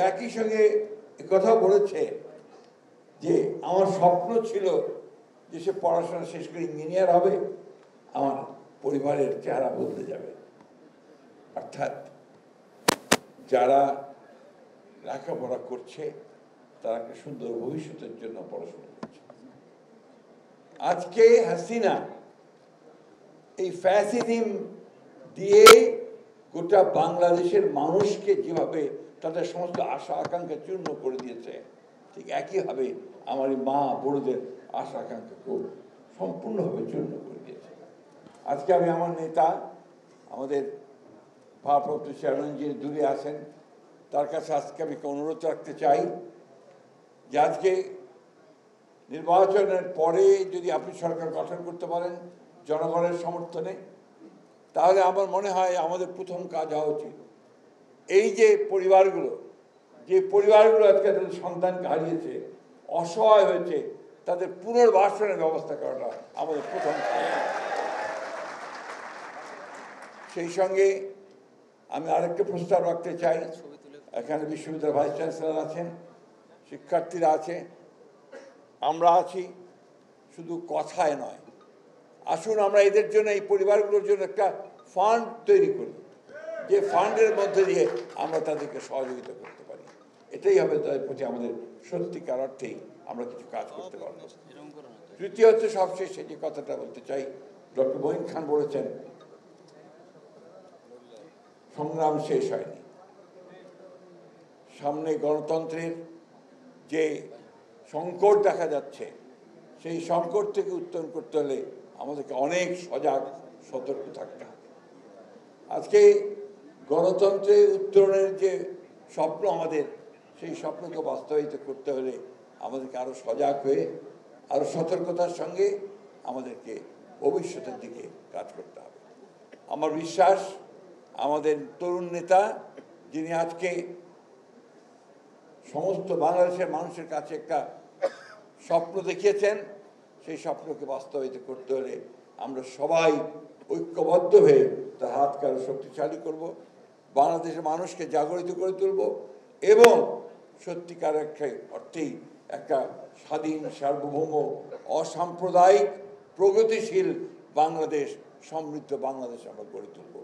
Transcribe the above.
একই সঙ্গে কথা বলেছে যে আমার স্বপ্ন ছিল যে সে পড়াশোনা শেষ করে ইঞ্জিনিয়ার হবে, আমার পরিবারের চেহারা বদলে যাবে। অর্থাৎ যারা লেখাপড়া করছে তারা একটা সুন্দর ভবিষ্যতের জন্য পড়াশোনা করছে। আজকে হাসিনা এই ফ্যাসিজম দিয়ে গোটা বাংলাদেশের মানুষকে যেভাবে তাদের সমস্ত আশা আকাঙ্ক্ষা চূর্ণ করে দিয়েছে, ঠিক একইভাবে আমার মা বড়দের আশা আকাঙ্ক্ষাকেও সম্পূর্ণভাবে চূর্ণ করে দিয়েছে। আজকে আমি আমার নেতা, আমাদের ভারপ্রাপ্ত চেয়ারম্যান যিনি দূরে আছেন, তার কাছে আজকে আমি অনুরোধ রাখতে চাই যে আজকে নির্বাচনের পরে যদি আপনি সরকার গঠন করতে পারেন জনগণের সমর্থনে, তাহলে আমার মনে হয় আমাদের প্রথম কাজ হওয়া উচিত এই যে পরিবারগুলো আজকে তাদের সন্তানকে হারিয়েছে, অসহায় হয়েছে, তাদের পুনর্বাসনের ব্যবস্থা করাটা আমাদের প্রথম কাজ। সেই সঙ্গে আমি আরেকটা প্রস্তাব রাখতে চাই। এখানে বিশ্ববিদ্যালয়ের ভাইস চ্যান্সেলর আছেন, শিক্ষার্থীরা আছে, আমরা আছি, শুধু কথায় নয়। আসুন আমরা এদের জন্য, এই পরিবারগুলোর জন্য একটা ফান্ড তৈরি করি, যে ফান্ডের মধ্যে দিয়ে আমরা তাদেরকে সহযোগিতা করতে পারি। এটাই হবে তাদের প্রতি আমাদের সত্যিকার অর্থেই আমরা কিছু কাজ করতে পারব। তৃতীয় হচ্ছে সবশেষে যে কথাটা বলতে চাই, ডক্টর মঈন খান বলেছেন সংগ্রাম শেষ হয়নি। সামনে গণতন্ত্রের যে সংকট দেখা যাচ্ছে, সেই সংকট থেকে উত্তরণ করতে হলে আমাদেরকে অনেক সজাগ সতর্ক থাকতে হবে। আজকে গণতন্ত্রে উত্তরণের যে স্বপ্ন আমাদের, সেই স্বপ্নকে বাস্তবায়িত করতে হলে আমাদেরকে আরও সজাগ হয়ে আরও সতর্কতার সঙ্গে আমাদেরকে ভবিষ্যতের দিকে কাজ করতে হবে। আমার বিশ্বাস আমাদের তরুণ নেতা, যিনি আজকে সমস্ত বাংলাদেশের মানুষের কাছে একটা স্বপ্ন দেখিয়েছেন, সেই স্বপ্নকে বাস্তবায়িত করতে হলে আমরা সবাই ঐক্যবদ্ধ হয়ে তার হাতকে আরো শক্তিশালী করব, বাংলাদেশের মানুষকে জাগরিত করে তুলব এবং সত্যিকার অর্থেই একটা স্বাধীন, সার্বভৌম, অসাম্প্রদায়িক, প্রগতিশীল বাংলাদেশ, সমৃদ্ধ বাংলাদেশ আমরা গড়ে তুলব।